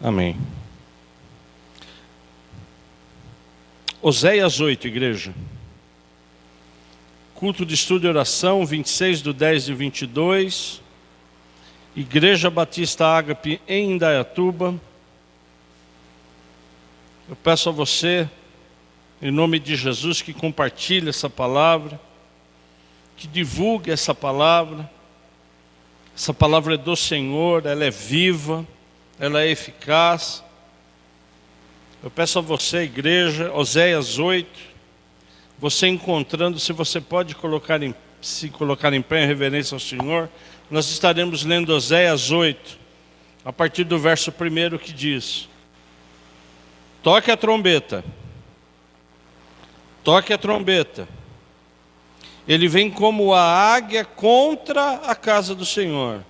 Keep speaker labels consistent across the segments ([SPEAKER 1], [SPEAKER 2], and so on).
[SPEAKER 1] Amém. Oséias 8, igreja. Culto de estudo e oração, 26/10/22. Igreja Batista Ágape em Indaiatuba. Eu peço a você, em nome de Jesus, que compartilhe essa palavra, que divulgue essa palavra. Essa palavra é do Senhor, ela é viva, ela é eficaz. Eu peço a você, igreja, Oséias 8, você encontrando, se você pode se colocar em pé em reverência ao Senhor, nós estaremos lendo Oséias 8, a partir do verso 1 que diz: toque a trombeta, toque a trombeta, ele vem como a águia contra a casa do Senhor,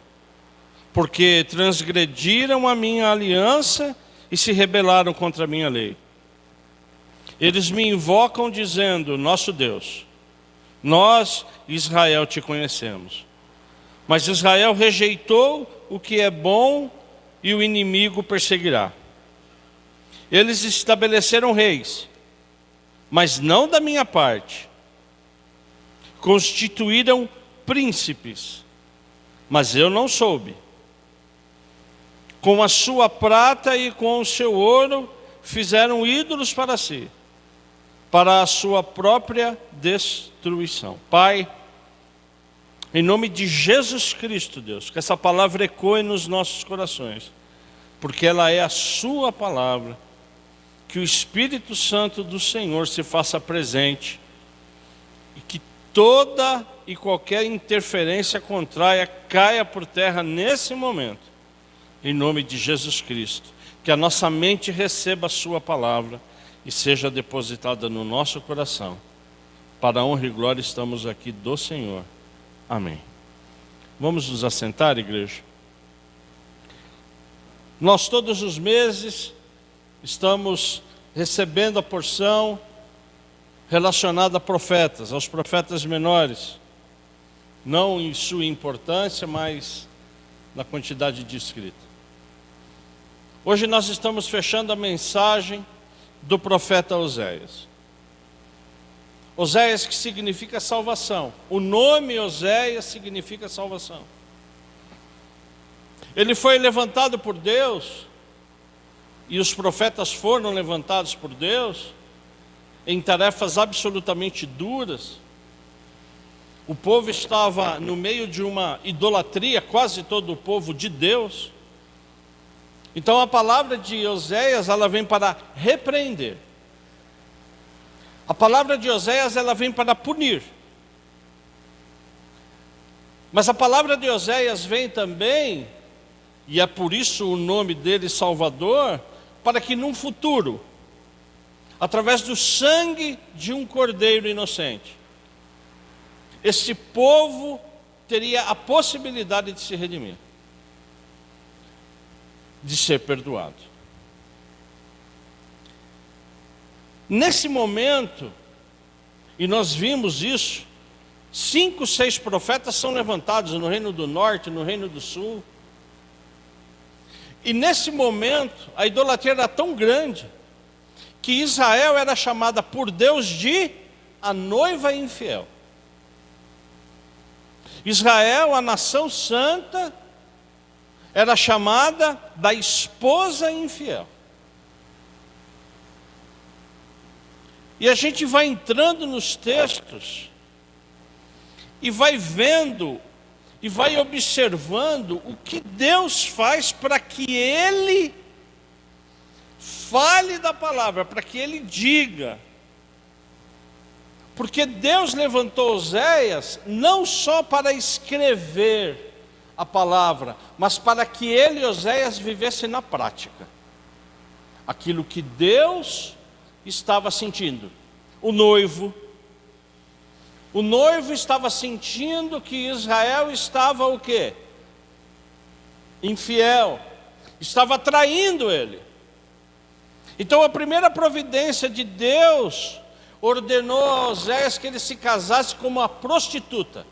[SPEAKER 1] porque transgrediram a minha aliança e se rebelaram contra a minha lei. Eles me invocam dizendo: nosso Deus, nós, Israel, te conhecemos. Mas Israel rejeitou o que é bom e o inimigo perseguirá. Eles estabeleceram reis, mas não da minha parte. Constituíram príncipes, mas eu não soube. Com a sua prata e com o seu ouro fizeram ídolos para si, para a sua própria destruição. Pai, em nome de Jesus Cristo, Deus, que essa palavra ecoe nos nossos corações, porque ela é a sua palavra. Que o Espírito Santo do Senhor se faça presente e que toda e qualquer interferência contrária caia por terra nesse momento, em nome de Jesus Cristo. Que a nossa mente receba a sua palavra e seja depositada no nosso coração. Para a honra e glória estamos aqui do Senhor. Amém. Vamos nos assentar, igreja? Nós todos os meses estamos recebendo a porção relacionada a profetas, aos profetas menores. Não em sua importância, mas na quantidade de escrita. Hoje nós estamos fechando a mensagem do profeta Oséias. Oséias, que significa salvação. O nome Oséias significa salvação. Ele foi levantado por Deus, e os profetas foram levantados por Deus, em tarefas absolutamente duras. O povo estava no meio de uma idolatria, quase todo o povo de Deus. Então a palavra de Oséias, ela vem para repreender. A palavra de Oséias, ela vem para punir. Mas a palavra de Oséias vem também, e é por isso o nome dele Salvador, para que num futuro, através do sangue de um cordeiro inocente, esse povo teria a possibilidade de se redimir, de ser perdoado. Nesse momento, e nós vimos isso, 5, 6 profetas são levantados no reino do norte, no reino do sul. E nesse momento, a idolatria era tão grande, que Israel era chamada por Deus de a noiva infiel. Israel, a nação santa, era chamada da esposa infiel. E a gente vai entrando nos textos e vai vendo e vai observando o que Deus faz para que Ele fale da palavra, para que Ele diga. Porque Deus levantou Oséias não só para escrever a palavra, mas para que ele, Oséias, vivesse na prática aquilo que Deus estava sentindo. O noivo estava sentindo que Israel estava o quê? Infiel, estava traindo ele. Então a primeira providência de Deus ordenou a Oséias que ele se casasse com uma prostituta.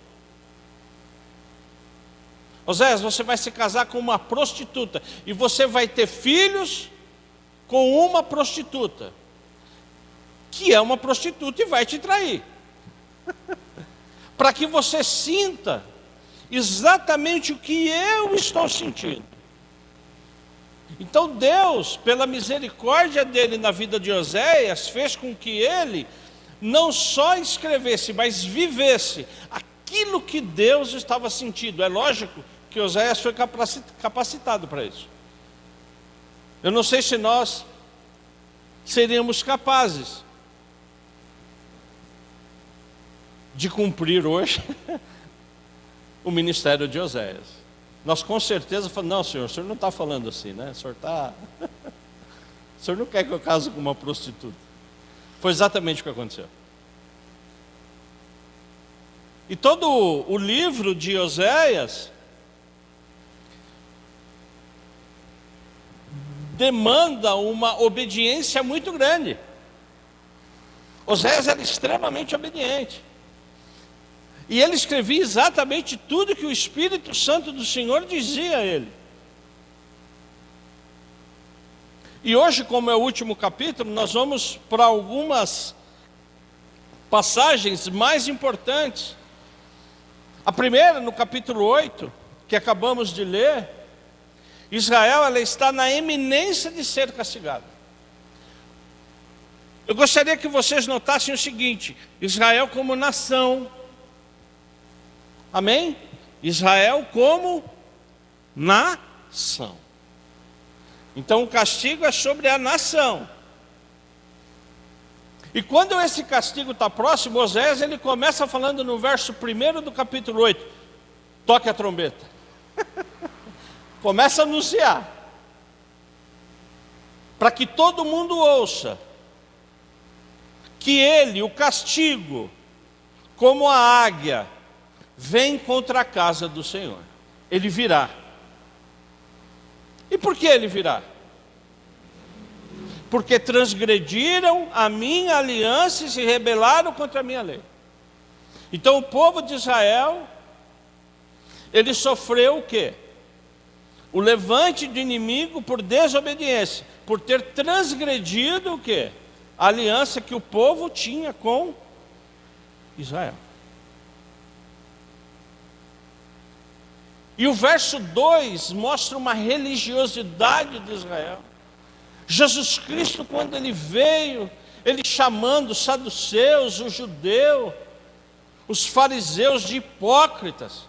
[SPEAKER 1] Oséias, você vai se casar com uma prostituta e você vai ter filhos com uma prostituta, que é uma prostituta e vai te trair. Para que você sinta exatamente o que eu estou sentindo. Então Deus, pela misericórdia dele na vida de Oséias, fez com que ele não só escrevesse, mas vivesse aquilo que Deus estava sentindo. É lógico que Oséias foi capacitado para isso. Eu não sei se nós seríamos capazes de cumprir hoje o ministério de Oséias. Nós com certeza falamos, não, senhor, o senhor não está falando assim, né? O senhor o senhor não quer que eu case com uma prostituta. Foi exatamente o que aconteceu. E todo o livro de Oséias demanda uma obediência muito grande. Oséias era extremamente obediente. E ele escrevia exatamente tudo que o Espírito Santo do Senhor dizia a ele. E hoje, como é o último capítulo, nós vamos para algumas passagens mais importantes. A primeira, no capítulo 8, que acabamos de ler, Israel ela está na iminência de ser castigada. Eu gostaria que vocês notassem o seguinte: Israel como nação, amém? Israel como nação. Então o castigo é sobre a nação. E quando esse castigo está próximo, Oséias ele começa falando no verso 1 do capítulo 8: toque a trombeta. Começa a anunciar, para que todo mundo ouça, que ele, o castigo, como a águia, vem contra a casa do Senhor. Ele virá. E por que ele virá? Porque transgrediram a minha aliança e se rebelaram contra a minha lei. Então o povo de Israel, ele sofreu o quê? O levante do inimigo por desobediência, por ter transgredido o quê? A aliança que o povo tinha com Israel. E o verso 2 mostra uma religiosidade de Israel. Jesus Cristo, quando ele veio, ele chamando os saduceus, os judeus, os fariseus de hipócritas.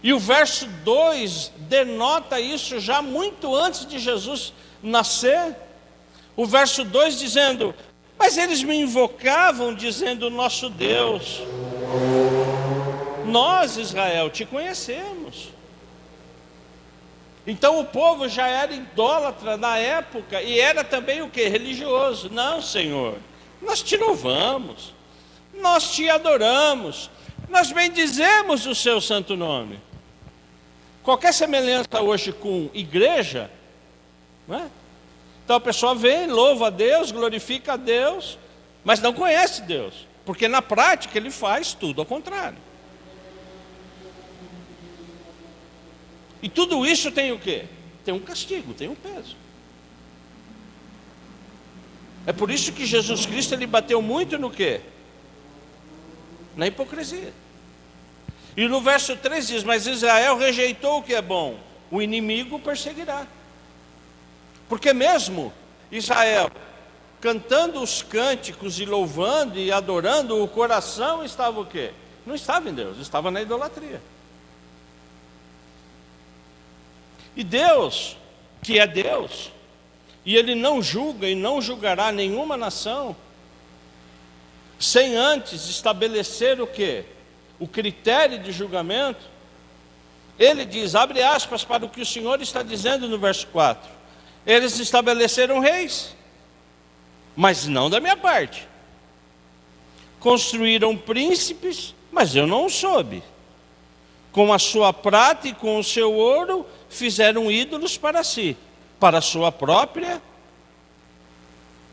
[SPEAKER 1] E o verso 2 denota isso já muito antes de Jesus nascer. O verso 2 dizendo: mas eles me invocavam dizendo, nosso Deus, nós, Israel, te conhecemos. Então o povo já era idólatra na época e era também o que? Religioso. Não, Senhor, nós te louvamos, nós te adoramos, nós bendizemos o seu santo nome. Qualquer semelhança hoje com igreja, não é? Então a pessoa vem, louva a Deus, glorifica a Deus, mas não conhece Deus, porque na prática ele faz tudo ao contrário. E tudo isso tem o quê? Tem um castigo, tem um peso. É por isso que Jesus Cristo ele bateu muito no quê? Na hipocrisia. E no verso 3 diz: mas Israel rejeitou o que é bom, o inimigo perseguirá. Porque mesmo Israel cantando os cânticos e louvando e adorando, o coração estava o quê? Não estava em Deus, estava na idolatria. E Deus, que é Deus, e Ele não julga e não julgará nenhuma nação, sem antes estabelecer o quê? O critério de julgamento. Ele diz, abre aspas para o que o Senhor está dizendo no verso 4: eles estabeleceram reis, mas não da minha parte. Construíram príncipes, mas eu não soube. Com a sua prata e com o seu ouro, fizeram ídolos para si, para a sua própria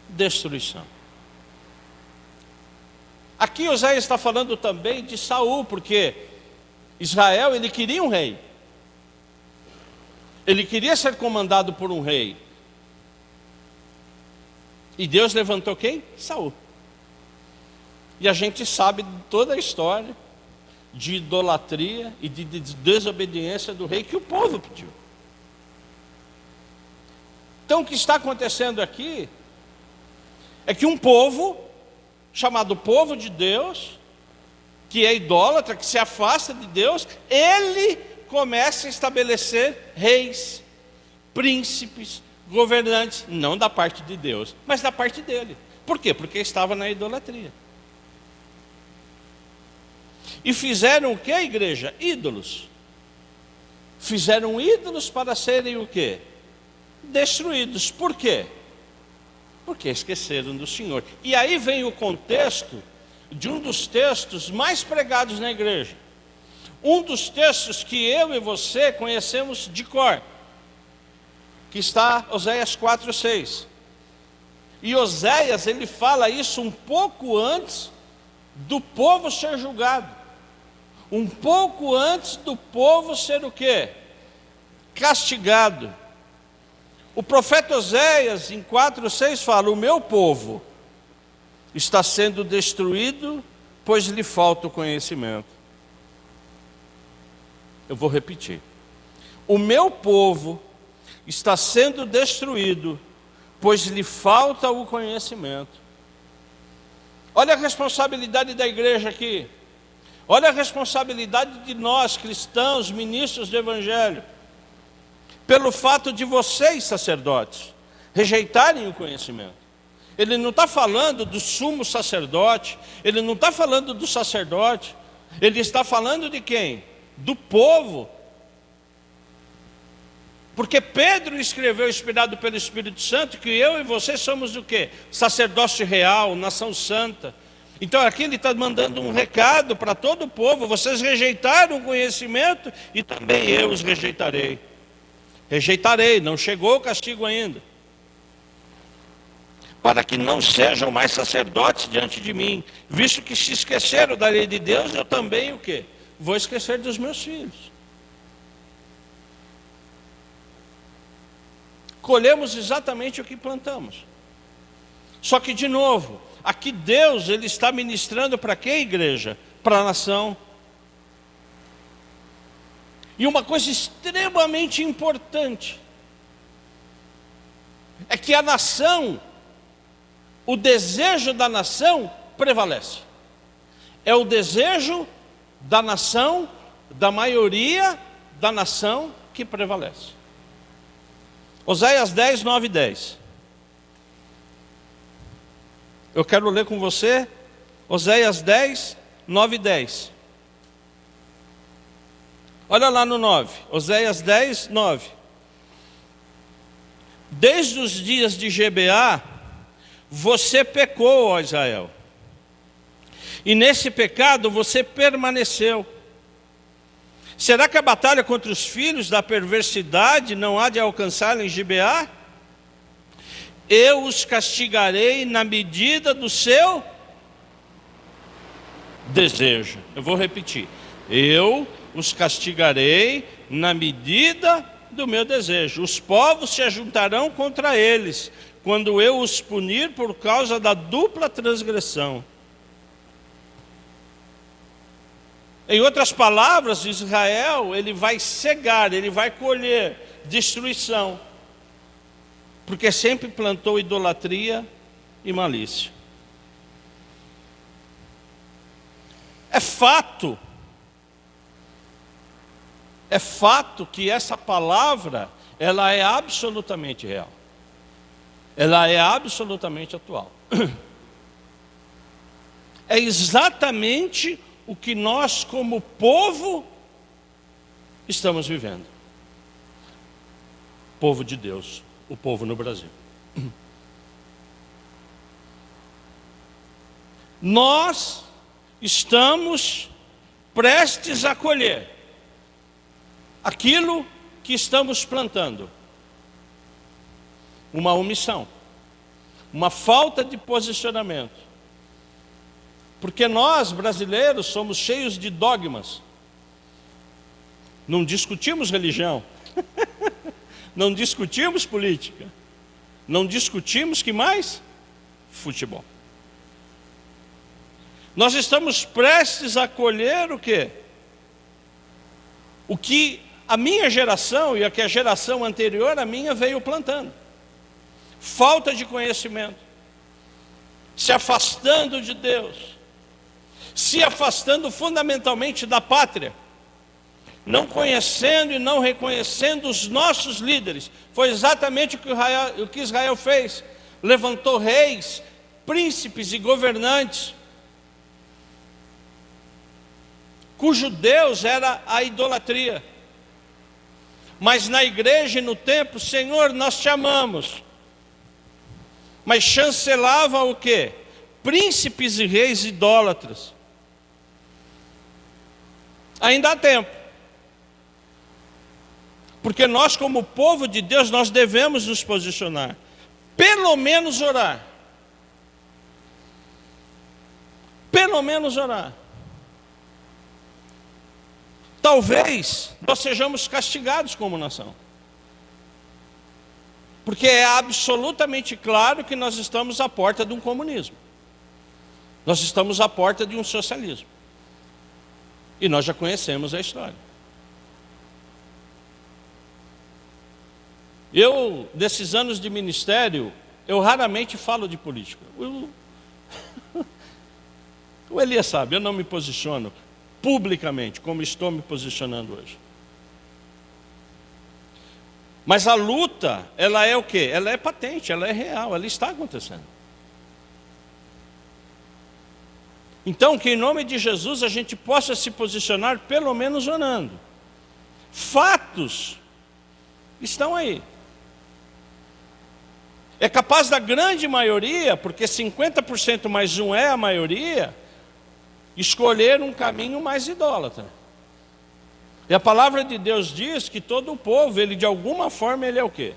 [SPEAKER 1] destruição. Aqui Oséias está falando também de Saul, porque Israel, ele queria um rei. Ele queria ser comandado por um rei. E Deus levantou quem? Saul. E a gente sabe toda a história de idolatria e de desobediência do rei que o povo pediu. Então o que está acontecendo aqui é que um povo, chamado povo de Deus, que é idólatra, que se afasta de Deus, ele começa a estabelecer reis, príncipes, governantes, não da parte de Deus, mas da parte dele. Por quê? Porque estava na idolatria. E fizeram o que, igreja? Ídolos. Fizeram ídolos para serem o quê? Destruídos. Por quê? Porque esqueceram do Senhor. E aí vem o contexto de um dos textos mais pregados na igreja. Um dos textos que eu e você conhecemos de cor, que está Oséias 4:6. E Oséias, ele fala isso um pouco antes do povo ser julgado. Um pouco antes do povo ser o quê? Castigado. O profeta Oséias, em 4:6, fala: o meu povo está sendo destruído, pois lhe falta o conhecimento. Eu vou repetir. O meu povo está sendo destruído, pois lhe falta o conhecimento. Olha a responsabilidade da igreja aqui. Olha a responsabilidade de nós, cristãos, ministros do Evangelho, pelo fato de vocês, sacerdotes, rejeitarem o conhecimento. Ele não está falando do sumo sacerdote, ele não está falando do sacerdote, ele está falando de quem? Do povo. Porque Pedro escreveu, inspirado pelo Espírito Santo, que eu e você somos o quê? Sacerdócio real, nação santa. Então aqui ele está mandando um recado para todo o povo: vocês rejeitaram o conhecimento e também eu os rejeitarei. Rejeitarei, não chegou o castigo ainda. Para que não sejam mais sacerdotes diante de mim, visto que se esqueceram da lei de Deus, eu também o quê? Vou esquecer dos meus filhos. Colhemos exatamente o que plantamos. Só que, de novo, aqui Deus, ele está ministrando para quem, igreja? Para a nação. E uma coisa extremamente importante é que a nação, o desejo da nação prevalece. É o desejo da nação, da maioria da nação que prevalece. Oséias 10, 9 e 10. Eu quero ler com você Oséias 10, 9 e 10. Olha lá no 9, Oséias 10, 9. Desde os dias de Gibeá, você pecou, ó Israel, e nesse pecado você permaneceu. Será que a batalha contra os filhos da perversidade não há de alcançá-la em Gibeá? Eu os castigarei na medida do seu desejo. Eu vou repetir. Eu os castigarei na medida do meu desejo. Os povos se ajuntarão contra eles, quando eu os punir por causa da dupla transgressão. Em outras palavras, Israel, ele vai cegar, ele vai colher destruição, porque sempre plantou idolatria e malícia. É fato que essa palavra, ela é absolutamente real. Ela é absolutamente atual. É exatamente o que nós, como povo, estamos vivendo. Povo de Deus, o povo no Brasil. Nós estamos prestes a colher aquilo que estamos plantando. Uma omissão, uma falta de posicionamento. Porque nós, brasileiros, somos cheios de dogmas. Não discutimos religião. Não discutimos política. Não discutimos que mais? Futebol. Nós estamos prestes a colher o quê? O que a minha geração e a que a geração anterior à minha veio plantando. Falta de conhecimento. Se afastando de Deus. Se afastando fundamentalmente da pátria. Não conhecendo e não reconhecendo os nossos líderes. Foi exatamente o que Israel fez. Levantou reis, príncipes e governantes, cujo Deus era a idolatria. Mas na igreja e no templo, Senhor, nós te amamos. Mas chancelava o quê? Príncipes e reis idólatras. Ainda há tempo. Porque nós, como povo de Deus, nós devemos nos posicionar. Pelo menos orar. Pelo menos orar. Talvez nós sejamos castigados como nação. Porque é absolutamente claro que nós estamos à porta de um comunismo. Nós estamos à porta de um socialismo. E nós já conhecemos a história. Eu, nesses anos de ministério, eu raramente falo de política. O Elias sabe, eu não me posiciono publicamente, como estou me posicionando hoje. Mas a luta, ela é o quê? Ela é patente, ela é real, ela está acontecendo. Então, que em nome de Jesus a gente possa se posicionar, pelo menos orando. Fatos estão aí. É capaz da grande maioria, porque 50% mais um é a maioria, escolher um caminho mais idólatra. E a palavra de Deus diz que todo o povo, ele de alguma forma, ele é o quê?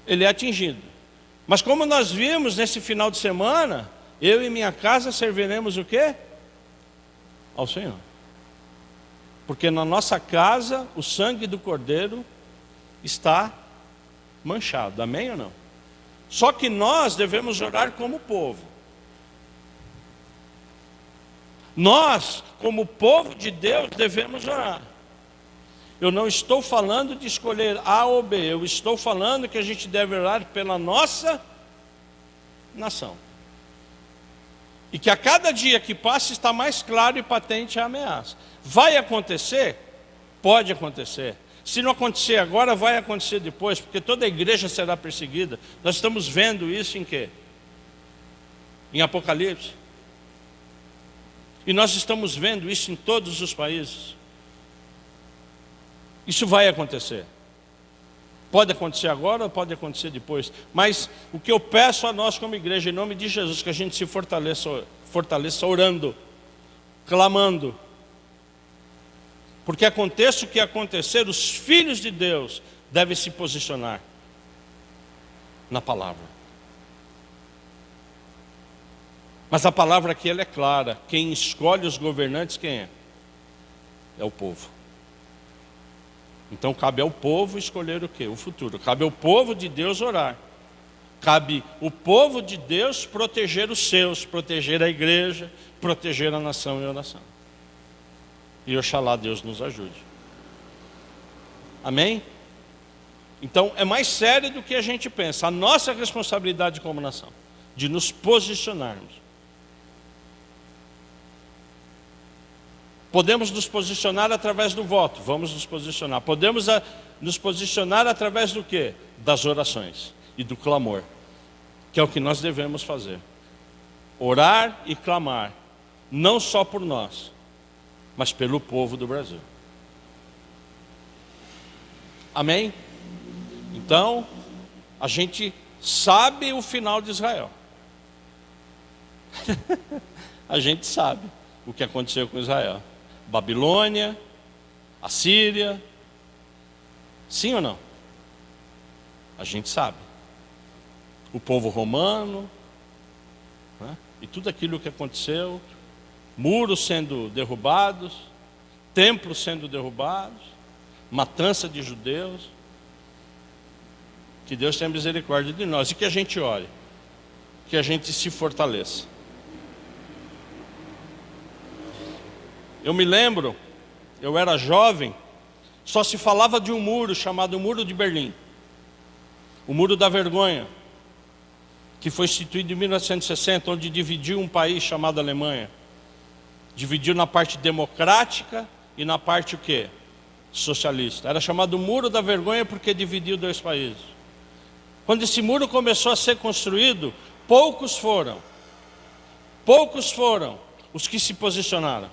[SPEAKER 1] Ele é atingido. Mas como nós vimos nesse final de semana, eu e minha casa serviremos o quê? Ao Senhor. Porque na nossa casa, o sangue do Cordeiro está manchado. Amém ou não? Só que nós devemos orar como povo. Nós, como povo de Deus, devemos orar. Eu não estou falando de escolher A ou B. Eu estou falando que a gente deve orar pela nossa nação. E que a cada dia que passa está mais claro e patente a ameaça. Vai acontecer? Pode acontecer. Se não acontecer agora, vai acontecer depois, porque toda a igreja será perseguida. Nós estamos vendo isso em quê? Em Apocalipse. E nós estamos vendo isso em todos os países. Isso vai acontecer. Pode acontecer agora ou pode acontecer depois. Mas o que eu peço a nós como igreja, em nome de Jesus, que a gente se fortaleça orando, clamando. Porque aconteça o que acontecer, os filhos de Deus devem se posicionar na palavra. Mas a palavra aqui ela é clara. Quem escolhe os governantes, quem é? É o povo. Então cabe ao povo escolher o quê? O futuro. Cabe ao povo de Deus orar. Cabe o povo de Deus proteger os seus, proteger a igreja, proteger a nação e a oração. E oxalá Deus nos ajude. Amém? Então é mais sério do que a gente pensa. A nossa responsabilidade como nação, de nos posicionarmos. Podemos nos posicionar através do voto, vamos nos posicionar. Podemos nos posicionar através do quê? Das orações e do clamor, que é o que nós devemos fazer. Orar e clamar, não só por nós, mas pelo povo do Brasil. Amém? Então, a gente sabe o final de Israel. A gente sabe o que aconteceu com Israel. Babilônia, Assíria. Sim ou não? A gente sabe. O povo romano, né? E tudo aquilo que aconteceu, muros sendo derrubados, templos sendo derrubados, matança de judeus. Que Deus tenha misericórdia de nós e que a gente ore, que a gente se fortaleça. Eu me lembro, eu era jovem, só se falava de um muro chamado Muro de Berlim, o Muro da Vergonha, que foi instituído em 1960, onde dividiu um país chamado Alemanha. Dividiu na parte democrática e na parte o quê? Socialista. Era chamado Muro da Vergonha porque dividiu dois países. Quando esse muro começou a ser construído, poucos foram os que se posicionaram.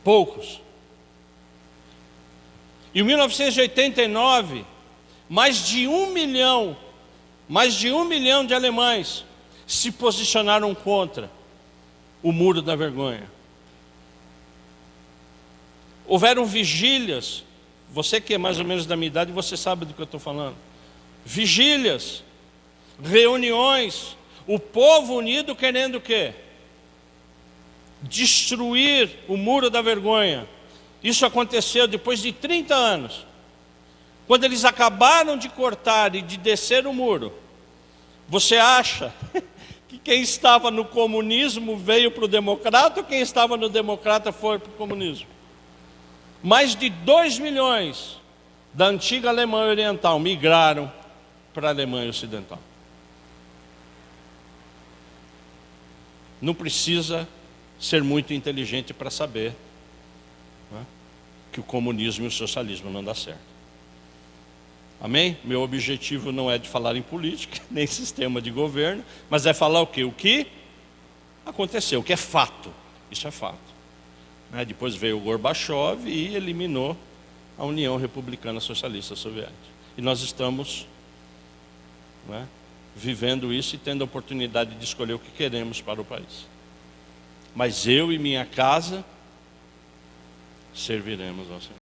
[SPEAKER 1] Poucos. Em 1989, mais de 1 milhão de alemães se posicionaram contra o Muro da Vergonha. Houveram vigílias, você que é mais ou menos da minha idade, você sabe do que eu estou falando. Vigílias, reuniões, o povo unido querendo o quê? Destruir o Muro da Vergonha. Isso aconteceu depois de 30 anos. Quando eles acabaram de cortar e de descer o muro, você acha que quem estava no comunismo veio para o democrata ou quem estava no democrata foi para o comunismo? Mais de 2 milhões da antiga Alemanha Oriental migraram para a Alemanha Ocidental. Não precisa ser muito inteligente para saber, né, que o comunismo e o socialismo não dá certo. Amém? Meu objetivo não é de falar em política, nem sistema de governo, mas é falar o quê? O que aconteceu, o que é fato. Isso é fato. Né? Depois veio o Gorbachev e eliminou a União Republicana Socialista Soviética. E nós estamos, né, vivendo isso e tendo a oportunidade de escolher o que queremos para o país. Mas eu e minha casa serviremos ao Senhor.